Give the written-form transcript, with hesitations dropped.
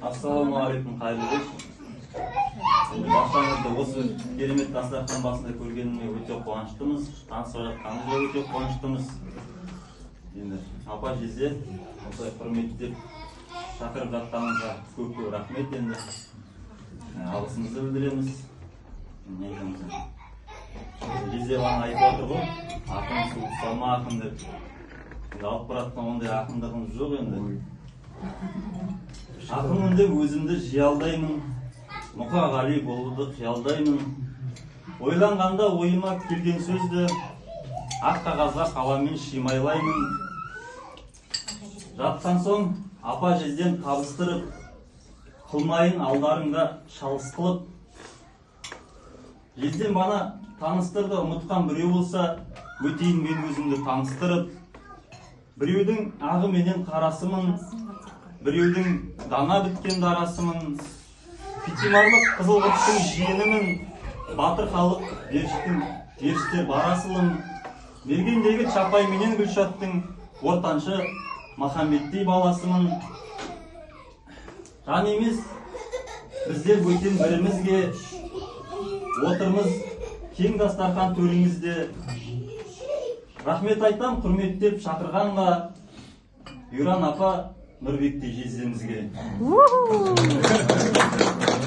Ассалаумағалейкум, қайырлы кеш. Башыңызды осы керемет дастархан басында көргеніме өте қуаныштымыз. Танысып жатқанымызға өте қуаныштымыз. Енді апа жезе, осылай құрметтеп шақырып жатқаныңызға көп рахмет. Енді алғысымызды білдіреміз. Не айтамыз? Жезе ғана айтып отыр ғой, ақын суық салма ақын деп. Алып баратқан ондай ақындығымыз жоқ енді. Ақынмын деп өзімді жиялдаймын, мұқағали болуды қиялдаймын. Ойланғанда ойыма келген сөзді ақ қағазға қаламмен шимайлаймын. Жатқан соң апа жезден табыстырып, қылмайын алдарыңда шалыс қылып. Жезден бана таныстырды, ұмытқан біреу болса, өтейін мен өзімді таныстырып. Біреудің ағы менен қарасымын, біреудің дана біткен дарасымын, фитимарлық қызылғырттың жиенімін, батыр халық беріштер барасылым, мергендегі Чапай менен Гүлшаттың ортаншы Махамбеттей баласымын. Жан емес, біздер бөтен бірімізге, отырмыз кең дастархан төріңізде. Рахмет айтам құрметтеп шақырғанға, Юран апа Нұрбектей жездемізге.